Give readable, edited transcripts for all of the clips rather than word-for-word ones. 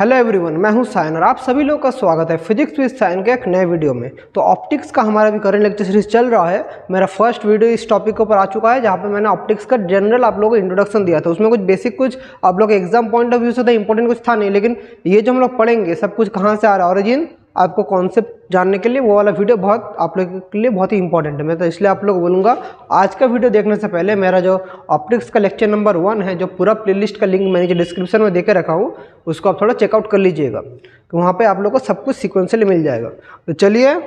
Hello everyone, मैं हूं सायन और आप सभी लोगों का स्वागत है फिजिक्स विद सायन के एक नए वीडियो में। तो ऑप्टिक्स का हमारा भी करंट लेक्चर सीरीज चल रहा है। मेरा फर्स्ट वीडियो इस टॉपिक के ऊपर आ चुका है, जहां पे मैंने ऑप्टिक्स का जनरल आप लोगों को इंट्रोडक्शन दिया था। उसमें कुछ बेसिक, कुछ आप लोग के एग्जाम पॉइंट ऑफ व्यू से था इंपॉर्टेंट कुछ था नहीं, लेकिन ये जो हम लोग पढ़ेंगे सब कुछ कहाँ से आ रहा है, ऑरिजिन आपको कॉन्सेप्ट जानने के लिए वो वाला वीडियो बहुत आप लोगों के लिए बहुत ही इंपॉर्टेंट है। मैं तो इसलिए आप लोग को बोलूँगा आज का वीडियो देखने से पहले मेरा जो ऑप्टिक्स का लेक्चर नंबर 1 है, जो पूरा प्लेलिस्ट का लिंक मैंने जो डिस्क्रिप्शन में देके रखा हूँ, उसको आप थोड़ा चेकआउट कर लीजिएगा, तो वहाँ पे आप लोग को सब कुछ सिक्वेंशियली मिल जाएगा। तो चलिए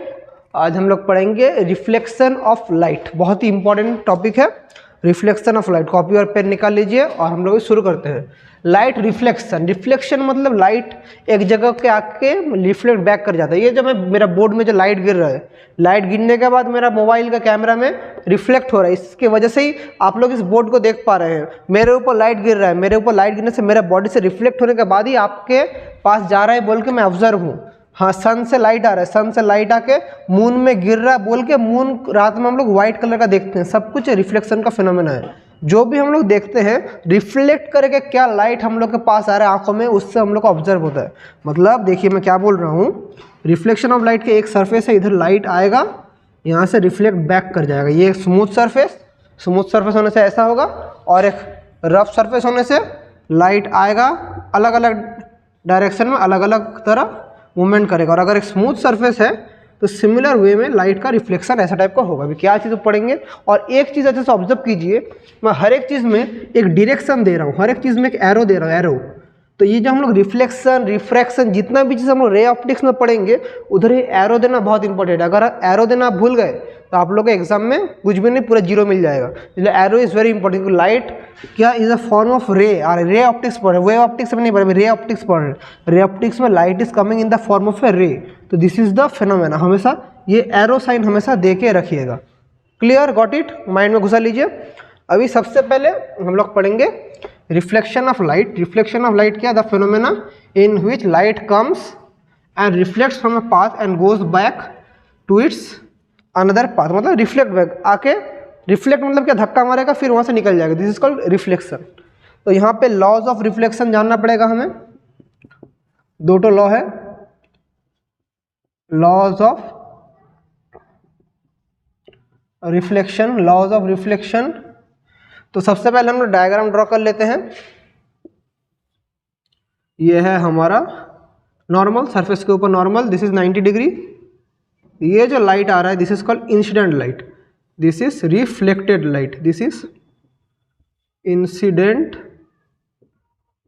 आज हम लोग पढ़ेंगे रिफ्लेक्शन ऑफ लाइट। बहुत ही इंपॉर्टेंट टॉपिक है रिफ्लेक्शन ऑफ लाइट। कॉपी और पेन निकाल लीजिए और हम लोग शुरू करते हैं। लाइट रिफ्लेक्शन, रिफ्लेक्शन मतलब लाइट एक जगह के आके रिफ्लेक्ट बैक कर जाता है। ये जो मेरा बोर्ड में जो लाइट गिर रहा है, लाइट गिरने के बाद मेरा मोबाइल का कैमरा में रिफ्लेक्ट हो रहा है, इसके वजह से ही आप लोग इस बोर्ड को देख पा रहे हैं। मेरे ऊपर लाइट गिर रहा है, मेरे ऊपर लाइट गिरने से मेरा बॉडी से रिफ्लेक्ट होने के बाद ही आपके पास जा रहा है बोल के मैं ऑब्जर्व हूँ। हाँ, सन से लाइट आ रहा है, सन से लाइट आके मून में गिर रहा है बोल के मून रात में हम लोग व्हाइट कलर का देखते हैं। सब कुछ रिफ्लेक्शन का फिनोमेना है। जो भी हम लोग देखते हैं रिफ्लेक्ट करके क्या लाइट हम लोग के पास आ रहा है आंखों में, उससे हम लोग को ऑब्जर्व होता है। मतलब देखिए मैं क्या बोल रहा हूँ, रिफ्लेक्शन ऑफ लाइट के एक सरफेस है, इधर लाइट आएगा, यहाँ से रिफ्लेक्ट बैक कर जाएगा। ये स्मूथ सरफेस, स्मूथ सरफेस होने से ऐसा होगा, और एक रफ सरफेस होने से लाइट आएगा, अलग अलग डायरेक्शन में अलग अलग तरह मूवमेंट करेगा। और अगर एक स्मूथ सरफेस है तो सिमिलर वे में लाइट का रिफ्लेक्शन ऐसा टाइप का होगा। अभी क्या चीज़ पढ़ेंगे, और एक चीज़ अच्छे से ऑब्जर्व कीजिए, मैं हर एक चीज़ में एक डायरेक्शन दे रहा हूँ, हर एक चीज़ में एक एरो दे रहा हूँ, एरो। तो ये जो हम लोग रिफ्लेक्शन, रिफ्रैक्शन, जितना भी चीज़ हम लोग रे ऑप्टिक्स में पढ़ेंगे, उधर ही एरो देना बहुत इंपॉर्टेंट है। अगर एरो देना आप भूल गए तो आप लोग के एग्जाम में कुछ भी नहीं, पूरा जीरो मिल जाएगा। इसलिए arrow is very important. Light क्या is a form of ray, और रे ऑप्टिक्स पढ़ रहे, वेव ऑप्टिक्स में नहीं पढ़ रहे, रे ऑप्टिक्स पढ़ रहे। रे ऑप्टिक्स में light is coming in the form of a ray. तो दिस इज द फिनोमेना। हमेशा ये एरो साइन हमेशा दे के रखिएगा। क्लियर, गॉट इट, माइंड में घुसा लीजिए। अभी सबसे पहले हम लोग पढ़ेंगे reflection of light. Reflection of light क्या, the phenomena in which light comes and reflects from a path and goes back to its another path. मतलब रिफ्लेक्ट बैक आके, रिफ्लेक्ट मतलब क्या, धक्का मारेगा फिर वहां से निकल जाएगा। This is called reflection. तो यहाँ पे लॉज ऑफ रिफ्लेक्शन जानना पड़ेगा हमें। दो तो लॉ है, laws of reflection, laws of reflection. तो सबसे पहले हम लोग डायग्राम ड्रॉ कर लेते हैं। ये है हमारा नॉर्मल, सरफेस के ऊपर नॉर्मल, दिस इज 90 डिग्री। ये जो लाइट आ रहा है this is called incident light, this is reflected light, this is incident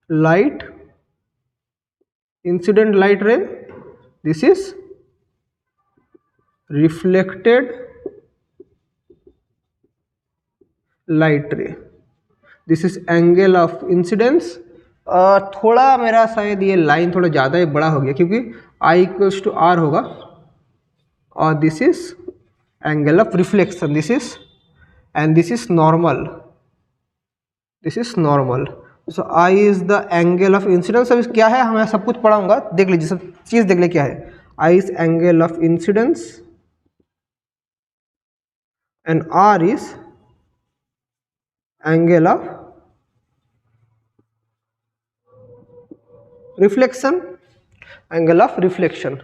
light, incident light रे, दिस इज रिफ्लेक्टेड लाइट रे, this is angle of incidence. थोड़ा मेरा शायद ये लाइन थोड़ा ज़्यादा ही बड़ा हो गया क्योंकि I इक्वल्स टू R होगा, और this is angle of reflection, this is, and this is normal, this is normal. So I is the angle of incidence. अब क्या है, मैं सब कुछ पढ़ाऊंगा, देख लीजिए, सब चीज़ देख लीजिए क्या है। I is angle of incidence and R is angle of reflection, angle of reflection.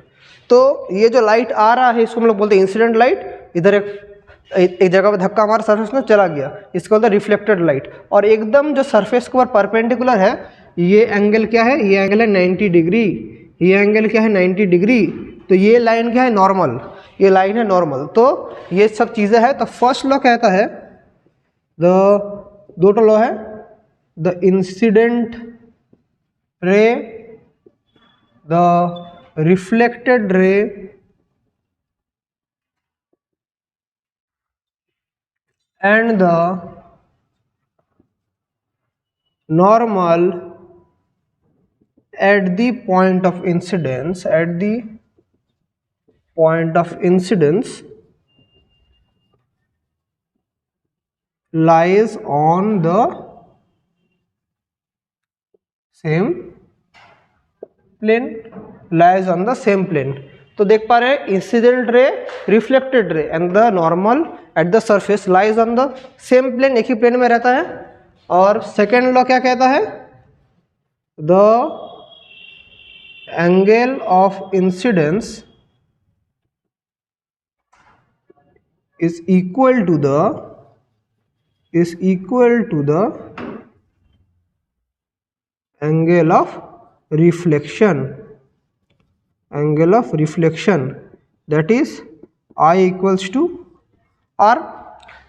तो ये जो लाइट आ रहा है इसको हम लोग बोलते हैं इंसिडेंट लाइट। इधर एक जगह पे धक्का हमारा सरफेस में चला गया, इसको बोलते हैं रिफ्लेक्टेड लाइट। और एकदम जो सरफेस के ऊपर परपेंडिकुलर है, ये एंगल क्या है, ये एंगल है 90 डिग्री, ये एंगल क्या है 90 डिग्री। तो ये लाइन क्या है, नॉर्मल, ये लाइन है नॉर्मल। तो ये सब चीज़ें हैं। तो फर्स्ट लॉ कहता है, दो लॉ है, the incident ray, the reflected ray and the normal at the point of incidence, at the point of incidence lies on the same plane, lies on the same plane. तो देख पा रहे हैं incident ray, reflected ray and the normal at the surface lies on the same plane, एक ही plane में रहता है। और सेकेंड लॉ क्या कहता है, the angle of incidence is equal to the angle of reflection, that is I equals to R.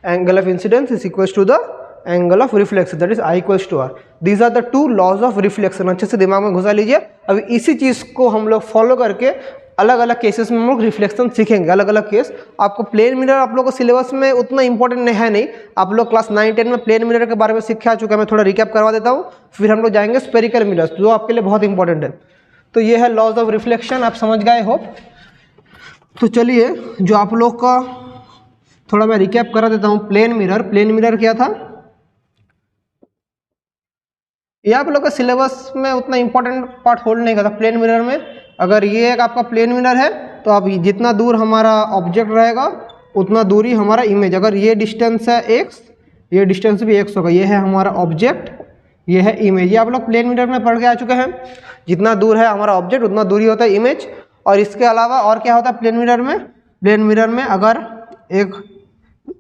Angle of incidence is equals to the angle of reflection, that is I equals to R. These are the two laws of reflection. अच्छे से दिमाग में घुसा लीजिए. अभी इसी चीज़ को हम लोग फॉलो करके अलग अलग केसेस में हम लोग रिफ्लेक्शन सीखेंगे. अलग अलग केस. आपको प्लेन मिरर आप लोगों को सिलेबस में उतना इंपॉर्टेंट नहीं. आप लोग क्लास 9-10 में प्लेन मिरर के बारे में सीख आ चुके हैं. मैं थोड़ा रिकैप करवा देता हूँ. फिर हम लोग जाएंगे स्पेरिकल मिरर्स, जो आपके लिए बहुत इंपॉर्टेंट है. तो ये है लॉज ऑफ रिफ्लेक्शन. आप समझ गए होप. तो चलिए, जो आप लोग का थोड़ा मैं रिकैप करा देता हूँ. प्लेन मिरर क्या था, ये आप लोग का सिलेबस में उतना इंपॉर्टेंट पार्ट होल्ड नहीं करता. प्लेन मिरर में अगर ये एक आपका प्लेन मिरर है तो आप जितना दूर हमारा ऑब्जेक्ट रहेगा उतना दूरी हमारा इमेज. अगर ये डिस्टेंस है x, ये डिस्टेंस भी x होगा. ये है हमारा ऑब्जेक्ट, ये है इमेज. ये आप लोग प्लेन मिरर में पढ़ के आ चुके हैं. जितना दूर है हमारा ऑब्जेक्ट उतना दूरी होता है इमेज. और इसके अलावा और क्या होता है प्लेन मिरर में? प्लेन मिरर में अगर एक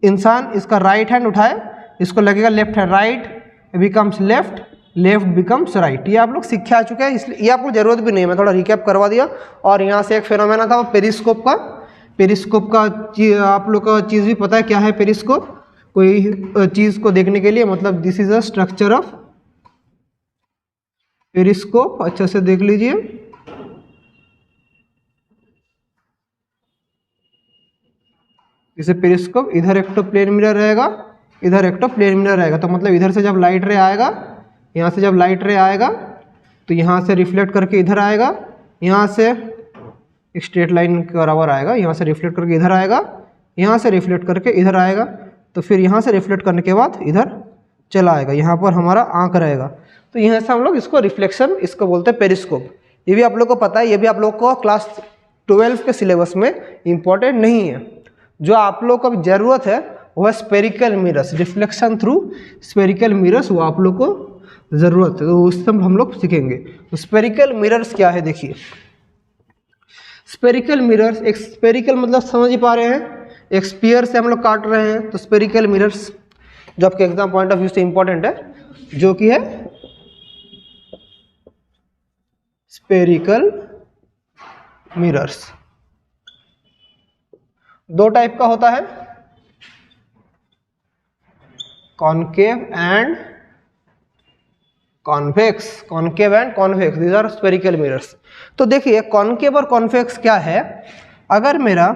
इंसान इसका राइट हैंड उठाए, इसको लगेगा left hand, right becomes left, left becomes right. ये आप लोग सीखे आ चुके हैं, इसलिए ये आपको जरूरत भी नहीं है. मैं थोड़ा रिकैप करवा दिया. और यहाँ से एक फेनोमेना था पेरिस्कोप का. पेरिस्कोप का आप लोग का चीज़ भी पता है क्या है पेरिस्कोप. कोई चीज़ को देखने के लिए, मतलब this is a structure of periscope. अच्छा से देख लीजिए. जैसे पेरिस्कोप, इधर एक तो प्लेन मिरर रहेगा, इधर एक तो प्लेन मिरर रहेगा. तो मतलब इधर से जब लाइट रे आएगा, यहाँ से जब लाइट रे आएगा तो यहाँ से रिफ्लेक्ट करके इधर आएगा. यहाँ से एक स्ट्रेट लाइन के बराबर आएगा. यहाँ से रिफ्लेक्ट करके इधर आएगा, यहाँ से रिफ्लेक्ट करके इधर आएगा. तो फिर यहाँ से रिफ्लेक्ट करने के बाद इधर चला आएगा. यहाँ पर हमारा आँख रहेगा. तो यहाँ से हम लोग इसको रिफ्लेक्शन, इसको बोलते हैं पेरिस्कोप. ये भी आप लोग को पता है. ये भी आप लोग को क्लास 12 के सिलेबस में इम्पॉर्टेंट नहीं है. जो आप लोग को ज़रूरत है वह spherical mirrors, reflection through spherical mirrors, वो आप लोग को ज़रूरत है. तो उस सब हम लोग सीखेंगे. तो स्पेरिकल मिरर्स क्या है देखिए. स्पेरिकल मिरर्स, एक स्पेरिकल मतलब समझ ही पा रहे हैं, एक स्फीयर से हम लोग काट रहे हैं. तो स्पेरिकल मिरर्स जो आपके एग्जाम पॉइंट ऑफ व्यू से इंपॉर्टेंट है, जो कि है स्पेरिकल मिरर्स. दो टाइप का होता है, concave and convex. Concave and convex, these are spherical mirrors. तो देखिए कॉनकेव और कॉन्वेक्स क्या है. अगर मेरा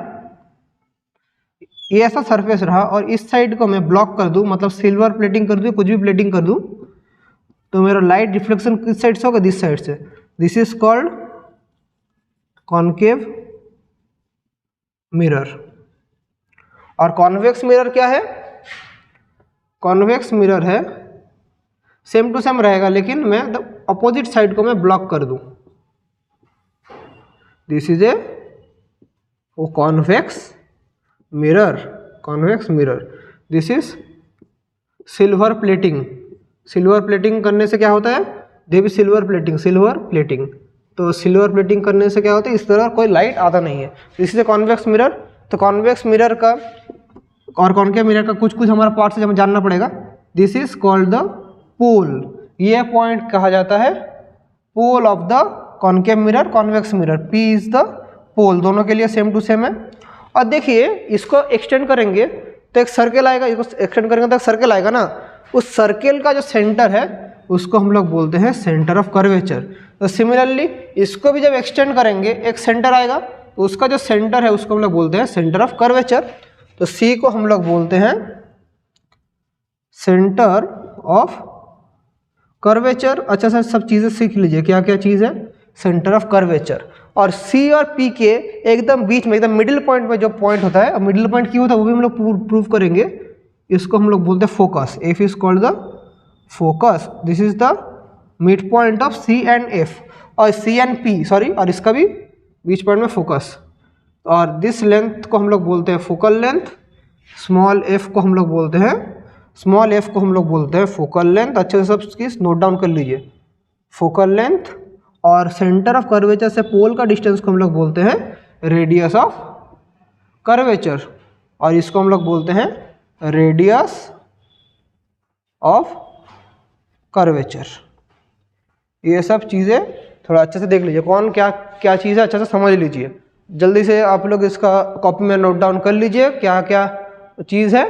ये ऐसा सरफेस रहा और इस साइड को मैं ब्लॉक कर दूं, मतलब सिल्वर प्लेटिंग कर दूं, कुछ भी प्लेटिंग कर दूं, तो मेरा लाइट रिफ्लेक्शन किस साइड से होगा? दिस साइड से. This is called concave mirror. और कॉन्वेक्स मिरर क्या है? कॉन्वेक्स मिरर है सेम टू सेम रहेगा, लेकिन मैं अपोजिट साइड को मैं ब्लॉक कर दूं. This is a convex mirror. Convex mirror. This is silver plating. Silver plating करने से क्या होता है? देवी सिल्वर प्लेटिंग. तो सिल्वर प्लेटिंग करने से क्या होता है? इस तरह कोई लाइट आता नहीं है. This is a convex mirror. तो कॉन्वेक्स मिरर का और कॉनकेव मिरर का कुछ हमारा पार्ट से हमें जानना पड़ेगा. This is called the pole. ये पॉइंट कहा जाता है pole of the concave mirror, convex mirror. P is the pole. दोनों के लिए सेम टू सेम है. और देखिए इसको एक्सटेंड करेंगे तो एक सर्कल आएगा. इसको एक्सटेंड करेंगे तो एक सर्कल आएगा ना. उस सर्कल का जो सेंटर है उसको हम लोग बोलते हैं सेंटर ऑफ कर्वेचर. तो सिमिलरली इसको भी जब एक्सटेंड करेंगे एक सेंटर आएगा, तो उसका जो सेंटर है उसको हम लोग बोलते हैं सेंटर ऑफ कर्वेचर. तो सी को हम लोग बोलते हैं सेंटर ऑफ कर्वेचर. अच्छा सर सब चीज़ें सीख लीजिए क्या क्या चीज़ है. Centre of curvature. और सी और पी के एकदम बीच में, एकदम मिडिल पॉइंट में जो पॉइंट होता है, मिडिल पॉइंट क्यों होता है वो भी हम लोग प्रूव करेंगे. इसको हम लोग बोलते हैं focus. F is called the focus. This is the mid point of C and F. और सी एंड पी सॉरी, और इसका भी बीच पॉइंट में फोकस. और दिस लेंथ को हम लोग बोलते हैं फोकल लेंथ. स्मॉल एफ को हम लोग बोलते हैं फोकल लेंथ. अच्छे से सब चीज़ नोट डाउन कर लीजिए. फोकल लेंथ और सेंटर ऑफ कर्वेचर से पोल का डिस्टेंस को हम लोग बोलते हैं रेडियस ऑफ कर्वेचर, और इसको हम लोग बोलते हैं रेडियस ऑफ कर्वेचर। ये सब चीज़ें थोड़ा अच्छे से देख लीजिए, कौन क्या क्या चीज़ है अच्छे से समझ लीजिए। जल्दी से आप लोग इसका कॉपी में नोट डाउन कर लीजिए क्या क्या चीज़ है।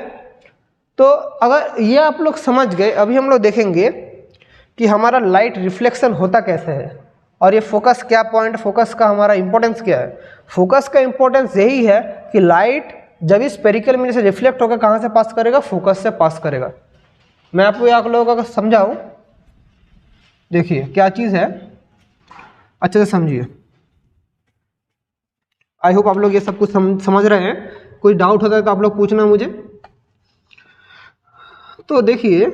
तो अगर ये आप लोग समझ गए, अभी हम लोग देखेंगे कि हमारा लाइट रिफ्लेक्शन होता कैसे है, और ये फोकस क्या पॉइंट, फोकस का हमारा इंपॉर्टेंस क्या है। फोकस का इंपॉर्टेंस यही है कि लाइट जब इस स्फेरिकल मिरर से रिफ्लेक्ट होकर कहाँ से पास करेगा, फोकस से पास करेगा। मैं आपको आप लोगों को समझाऊं, देखिए क्या चीज़ है, अच्छे से समझिए। आई होप आप लोग ये सब कुछ समझ रहे हैं। कोई डाउट होता है तो आप लोग पूछना मुझे। तो देखिए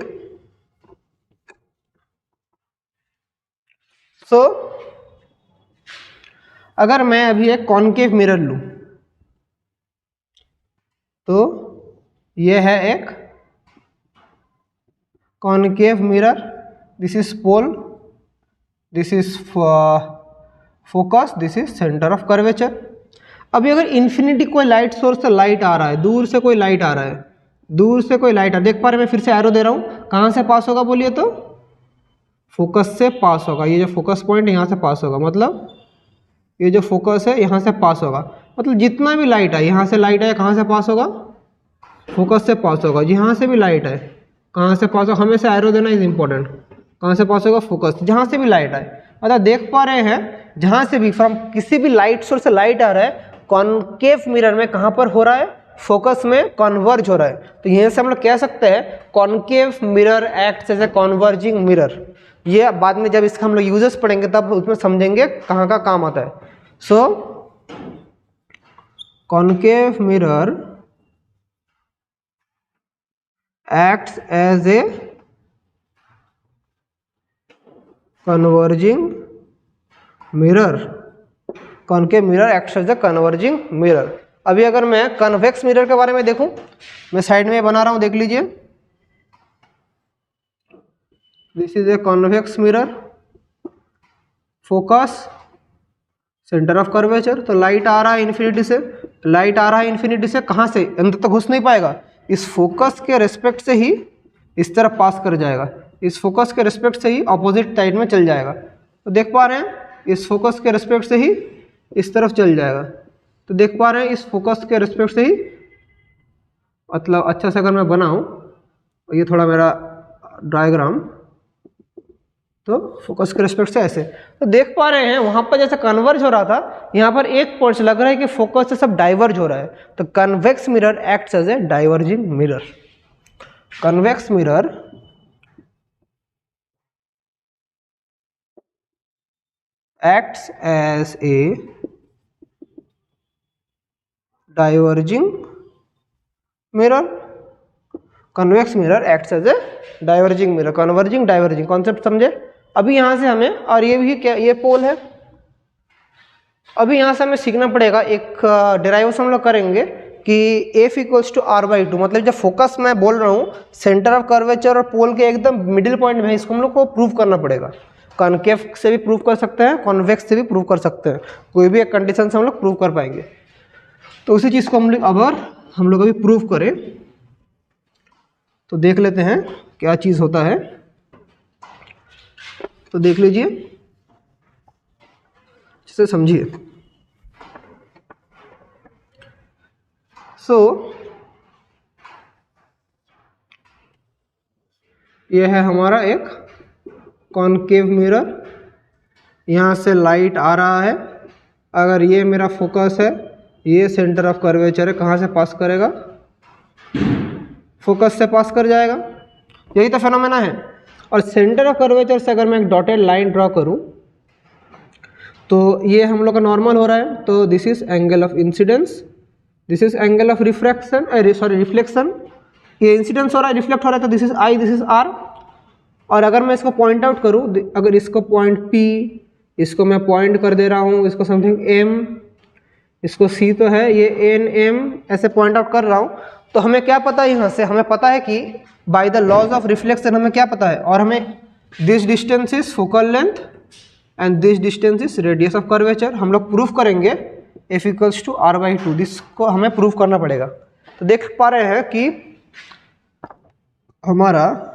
अगर मैं अभी एक कॉनकेव मिरर लूं, तो ये है एक concave mirror, this is pole, this is focus, this is centre of curvature. अभी अगर इन्फिनिटी कोई लाइट सोर्स से लाइट आ रहा है, दूर से कोई लाइट आ रहा है, दूर से कोई लाइट आ, देख पा रहे हैं, मैं फिर से एरो दे रहा हूँ, कहाँ से पास होगा बोलिए तो, फोकस से पास होगा। ये जो फोकस पॉइंट यहाँ से पास होगा, मतलब ये जो फोकस है यहाँ से पास होगा, मतलब जितना भी लाइट है, यहाँ से लाइट है कहाँ से पास होगा, फोकस से पास होगा। यहाँ से भी लाइट है कहाँ से पास होगा, हमेशा एरो देना इज इम्पोर्टेंट, कहाँ से पास होगा, फोकस। जहाँ से भी लाइट है, मतलब देख पा रहे हैं जहाँ से भी फ्रॉम किसी भी लाइट सोर्स से लाइट आ रहा है, कॉनकेव मिरर में कहाँ पर हो रहा है, फोकस में कन्वर्ज हो रहा है। तो यहीं से हम लोग कह सकते हैं concave mirror acts as a converging mirror. ये बाद में जब इसका हम लोग यूजेस पढ़ेंगे तब उसमें समझेंगे कहाँ का काम आता है। So concave mirror acts as a converging mirror, concave mirror acts as a converging mirror। अभी अगर मैं कन्वेक्स मिरर के बारे में देखूं, मैं साइड में बना रहा हूं, देख लीजिए, this is a convex mirror, focus, centre of curvature. तो लाइट आ रहा है इन्फिनिटी से, लाइट आ रहा है इन्फिनिटी से, कहाँ से, अंदर तक घुस नहीं पाएगा, इस फोकस के रिस्पेक्ट से ही इस तरफ पास कर जाएगा, इस फोकस के रिस्पेक्ट से ही अपोजिट साइड में चल जाएगा। तो देख पा रहे हैं इस फोकस के रिस्पेक्ट से ही इस तरफ चल जाएगा। तो देख पा रहे हैं इस फोकस के रिस्पेक्ट से ही, मतलब अच्छा से अगर मैं बनाऊं, ये थोड़ा मेरा डायग्राम, तो फोकस के रिस्पेक्ट से ऐसे, तो देख पा रहे हैं वहां पर जैसे कन्वर्ज हो रहा था, यहाँ पर एक पॉइंट लग रहा है कि फोकस से सब डाइवर्ज हो रहा है। तो convex mirror acts as a diverging mirror. Convex mirror acts as a diverging mirror. Convex mirror acts as a diverging mirror. Converging diverging concept समझे। अभी यहाँ से हमें, और ये भी क्या, ये पोल है, अभी यहाँ से हमें सीखना पड़ेगा, एक डेराइवेशन हम लोग करेंगे कि F equals to R by two, मतलब जब फोकस मैं बोल रहा हूँ सेंटर ऑफ कर्वेचर और पोल के एकदम मिडिल पॉइंट में है, इसको हम लोग को प्रूव करना पड़ेगा। कॉनकेव से भी प्रूव कर सकते हैं, कॉन्वेक्स से भी प्रूव कर सकते हैं, कोई भी एक कंडीशन से हम लोग प्रूव कर पाएंगे। तो उसी चीज़ को हम लोग अगर हम लोग अभी प्रूव करें तो देख लेते हैं क्या चीज़ होता है। तो देख लीजिए, इसे समझिए। यह है हमारा एक कॉनकेव मिरर, यहाँ से लाइट आ रहा है, अगर ये मेरा फोकस है, ये सेंटर ऑफ कर्वेचर है, कहाँ से पास करेगा, फोकस से पास कर जाएगा, यही तो फेनोमेना है। और सेंटर ऑफ कर्वेचर से अगर मैं एक डॉटेड लाइन ड्रॉ करूं तो ये हम लोग का नॉर्मल हो रहा है, तो this is angle of incidence, this is angle of refraction, sorry reflection, ये इंसिडेंस हो रहा है, रिफ्लेक्ट हो रहा है, तो this is I, this is R. और अगर मैं इसको पॉइंट आउट करूं, अगर इसको पॉइंट पी, इसको मैं पॉइंट कर दे रहा हूं, इसको समथिंग एम, इसको सी तो है, ये एन एम, ऐसे पॉइंट आउट कर रहा हूं, तो हमें क्या पता है, यहाँ से हमें पता है कि by the laws of reflection हमें क्या पता है, और हमें this distance is focal length and this distance is radius of curvature. हम लोग प्रूफ करेंगे F इक्वल्स टू R/2, जिसको हमें प्रूफ करना पड़ेगा। तो देख पा रहे हैं कि हमारा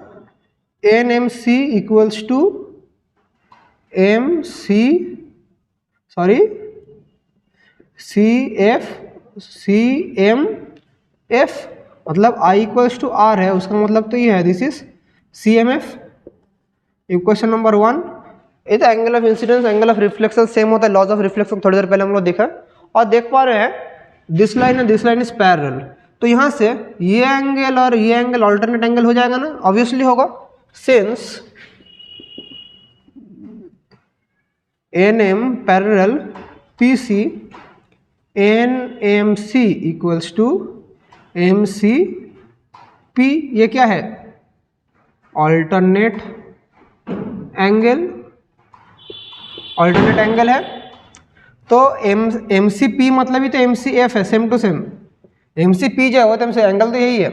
NMC इक्वल्स टू CMF, मतलब I इक्वल्स टू R है, उसका मतलब तो ये है this is CMF। Equation number 1। ये तो angle of incidence, angle of reflection same होता है, लॉज ऑफ रिफ्लेक्शन थोड़ी देर पहले हम लोग देखा। और देख पा रहे हैं this line and this line is parallel, तो यहाँ से ये एंगल और ये एंगल ऑल्टरनेट एंगल हो जाएगा ना, ऑब्वियसली होगा, since NM parallel PC, NMC equals to MCP। ये क्या है? ऑल्टरनेट एंगल है। तो MCP मतलब ही तो MCF है, सेम टू सेम। MCP जो है तो एंगल तो यही है।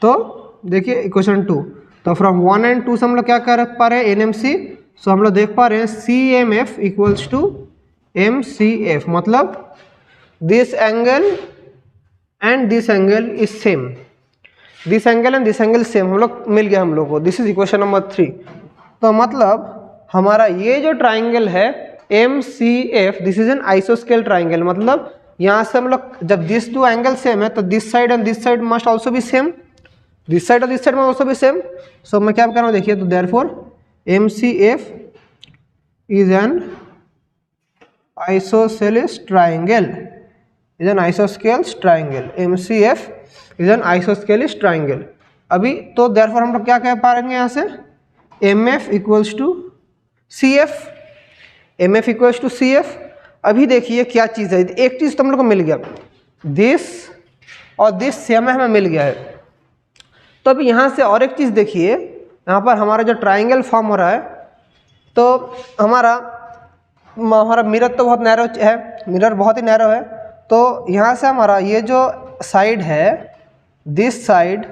तो देखिए इक्वेशन 2, तो फ्रॉम 1 एंड 2 से हम लोग क्या कर पा रहे हैं NMC, सो हम लोग देख पा रहे हैं CMF इक्वल्स टू MCF, मतलब this angle and this angle is same, this angle and this angle same, हम लोग मिल गया हम लोग को। This is equation number 3। तो मतलब हमारा ये जो ट्राइंगल है MCF, दिस इज एन आइसोस्केल ट्राइंगल, मतलब यहाँ से हम लोग जब दिस टू एंगल सेम है तो this side and this side must also भी सेम, दिस साइड और दिस साइड मस्ट ऑल्सो भी सेम। सो मैं क्या कर रहा हूँ देखिए, तो therefore MCF is an isosceles triangle, is an isosceles triangle. MCF is an isosceles triangle. अभी तो देयरफॉर हम लोग क्या कह पाएंगे यहाँ से, MF equals to CF, MF equals to CF। अभी देखिए क्या चीज़ है, एक चीज़ तो हम लोग को मिल गया, दिस और दिस सेम हमें मिल गया है। तो अभी यहाँ से और एक चीज़ देखिए, यहाँ पर हमारा जो ट्राइंगल फॉर्म हो रहा है, तो हमारा मिरर तो बहुत नैरो है, मिरर बहुत ही नैरो है। तो यहाँ से हमारा ये जो साइड है, this side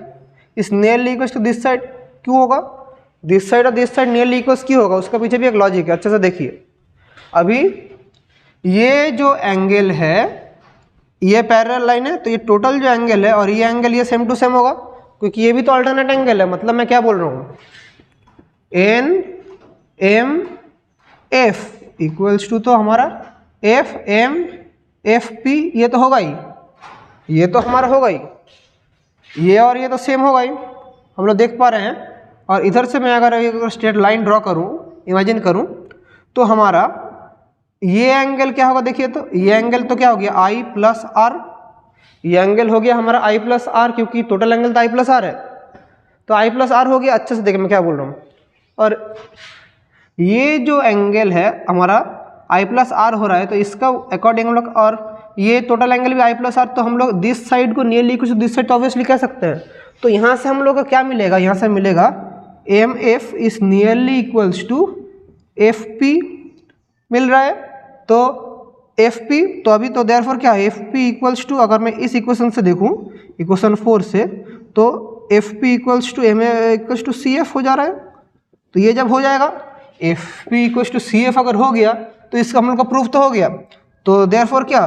is nearly equals to this side, क्यों होगा? दिस साइड और दिस साइड नियरली इक्वल्स क्यों होगा? उसका पीछे भी एक लॉजिक है, अच्छे से देखिए। अभी ये जो एंगल है ये पैरेलल लाइन है, तो ये टोटल जो एंगल है और ये एंगल ये सेम टू सेम होगा, क्योंकि ये भी तो अल्टरनेट एंगल है। मतलब मैं क्या बोल रहा हूँ, NMF इक्वल्स टू तो हमारा FMFP, ये तो होगा ही, ये तो हमारा होगा ही, ये और ये तो सेम होगा ही, हम लोग देख पा रहे हैं। और इधर से मैं अगर स्ट्रेट लाइन ड्रॉ करूं, इमेजिन करूं, तो हमारा ये एंगल क्या होगा देखिए, तो ये एंगल तो क्या हो गया I प्लस R, ये एंगल हो गया हमारा I प्लस R, क्योंकि टोटल एंगल तो I प्लस R है, तो I प्लस R हो गया। अच्छे से देखिए मैं क्या बोल रहा हूँ। और ये जो एंगल है हमारा I प्लस R हो रहा है, तो इसका अकॉर्डिंग हम लोग, और ये टोटल एंगल भी I प्लस R, तो हम लोग दिस साइड को नियरली कुछ दिस साइड तो ऑब्वियसली कह सकते हैं। तो यहाँ से हम लोग को क्या मिलेगा, यहाँ से मिलेगा MF is nearly equals to FP मिल रहा है। तो FP, तो अभी तो देयरफॉर क्या है, FP इक्वल्स टू, अगर मैं इस इक्वेशन से देखूँ, इक्वेशन 4 से, तो FP equals to MF equals to CF हो जा रहा है। तो ये जब हो जाएगा FP इक्वल्स टू CF अगर हो गया, तो इसका हम लोग का प्रूफ तो हो गया। तो देयरफॉर क्या,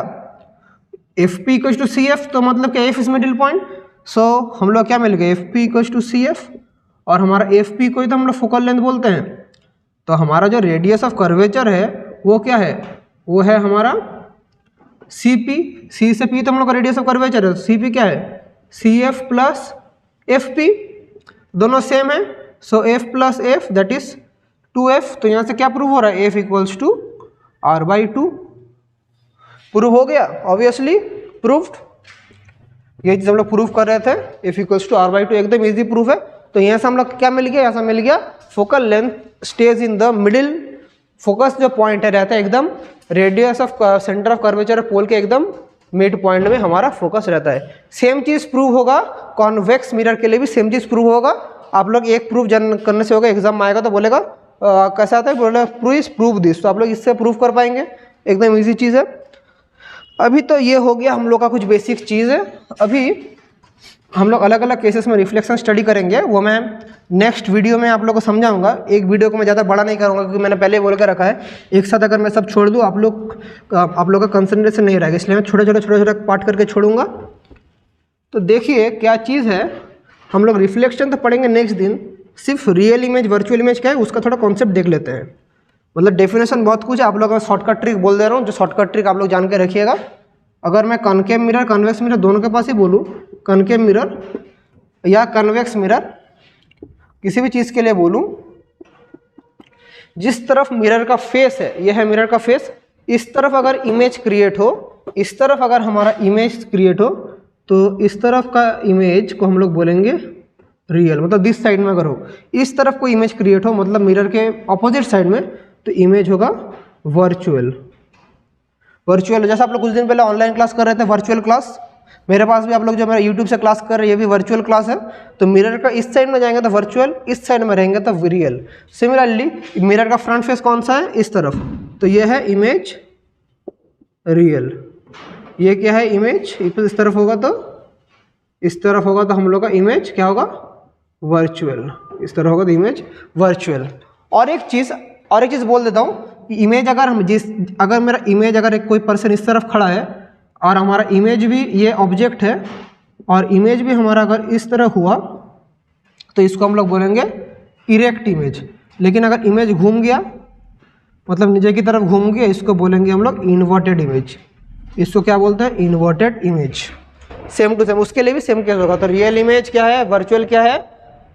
FP इक्वल्स टू CF, तो मतलब क्या F इज मिडिल पॉइंट। सो हम लोग क्या मिल गया, FP इक्वल्स टू CF, और हमारा FP को ही तो हम लोग फोकल लेंथ बोलते हैं। तो हमारा जो रेडियस ऑफ कर्वेचर है वो क्या है, वो है हमारा CP, C से P तो हम लोग का रेडियस ऑफ कर्वेचर है, तो CP क्या है, CF प्लस FP, दोनों सेम है। सो F plus F that is 2F। तो यहाँ से क्या प्रूव हो रहा है, F equals to R/2 prove हो गया, ऑब्वियसली प्रूव्ड। ये चीज़ हम लोग प्रूव कर रहे थे, F इक्वल्स टू R/2 एकदम इजी प्रूफ है। तो यहाँ से हम लोग क्या मिल गया, यहाँ से मिल गया focal length stage in the middle, focus जो पॉइंट है रहता है एकदम radius of centre of curvature pole के एकदम मिड पॉइंट में हमारा फोकस रहता है। सेम चीज़ प्रूव होगा कॉन्वेक्स मिरर के लिए भी, सेम चीज़ प्रूव होगा। आप लोग एक प्रूफ करने से होगा, एग्जाम में आएगा तो बोलेगा कैसा आता है, बोलेगा प्रूव दिस, तो आप लोग इससे प्रूव कर पाएंगे, एकदम ईजी चीज़ है। अभी तो ये हो गया हम लोग का कुछ बेसिक चीज़ है। अभी हम लोग अलग अलग केसेस में रिफ्लेक्शन स्टडी करेंगे, वो मैं नेक्स्ट वीडियो में आप लोग को समझाऊंगा। एक वीडियो को मैं ज़्यादा बड़ा नहीं करूँगा क्योंकि मैंने पहले बोल कर रखा है एक साथ अगर मैं सब छोड़ दूँ आप लोग का कंसंट्रेशन नहीं रहेगा, इसलिए मैं छोटे छोटे पार्ट करके छोड़ूंगा। तो देखिए क्या चीज़ है, हम लोग रिफ्लेक्शन तो पढ़ेंगे नेक्स्ट दिन, सिर्फ रियल इमेज वर्चुअल इमेज क्या है उसका थोड़ा कॉन्सेप्ट देख लेते हैं। मतलब डेफिनेशन बहुत कुछ है, आप लोग मैं शॉर्टकट ट्रिक बोल दे रहा हूँ, जो शॉर्टकट ट्रिक आप लोग जान के रखिएगा। अगर मैं कॉनकेव मिरर कन्वेक्स मिरर दोनों के पास ही बोलूँ, कॉनकेव मिरर या कन्वेक्स मिरर किसी भी चीज़ के लिए बोलूँ, जिस तरफ मिरर का फेस है, यह है मिरर का फेस, इस तरफ अगर इमेज क्रिएट हो, इस तरफ अगर हमारा इमेज क्रिएट हो तो इस तरफ का इमेज को हम लोग बोलेंगे रियल। मतलब दिस साइड में अगर हो, इस तरफ कोई इमेज क्रिएट हो मतलब मिरर के ऑपोजिट साइड में, तो इमेज होगा वर्चुअल। वर्चुअल जैसा आप लोग कुछ दिन पहले ऑनलाइन क्लास कर रहे थे वर्चुअल क्लास, मेरे पास भी आप लोग जो मेरा यूट्यूब से क्लास कर रहे हैं ये भी वर्चुअल क्लास है। तो मिरर का इस साइड में जाएंगे तो वर्चुअल, इस साइड में रहेंगे तो रियल। सिमिलरली मिरर का फ्रंट फेस कौन सा है, इस तरफ, तो ये है इमेज रियल। ये क्या है, इमेज इस तरफ होगा तो इस तरफ होगा तो हम लोग का इमेज क्या होगा, वर्चुअल। इस तरह होगा तो इमेज वर्चुअल। और एक चीज़ बोल देता हूँ कि इमेज अगर मेरा इमेज अगर एक कोई पर्सन इस तरफ खड़ा है और हमारा इमेज भी ये ऑब्जेक्ट है और इमेज भी हमारा अगर इस तरह हुआ तो इसको हम लोग बोलेंगे इरेक्ट इमेज। लेकिन अगर इमेज घूम गया मतलब नीचे की तरफ घूम गया, इसको बोलेंगे हम लोग इन्वर्टेड इमेज। इसको क्या बोलते हैं, inverted image. Same to same उसके लिए भी सेम केस होगा। तो रियल इमेज क्या है, वर्चुअल क्या है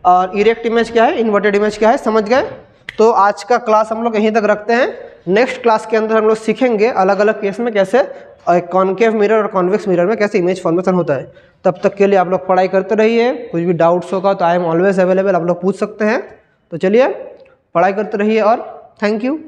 और इरेक्ट इमेज क्या है, इन्वर्टेड इमेज क्या है, समझ गए। तो आज का क्लास हम लोग यहीं तक रखते हैं। नेक्स्ट क्लास के अंदर हम लोग सीखेंगे अलग अलग केस में कैसे कॉनकेव मिरर और कॉन्वेक्स मिरर में कैसे इमेज फॉर्मेशन होता है। तब तक के लिए आप लोग पढ़ाई करते रहिए। कुछ भी डाउट्स होगा तो आई एम ऑलवेज अवेलेबल, आप लोग पूछ सकते हैं। तो चलिए पढ़ाई करते रहिए और थैंक यू।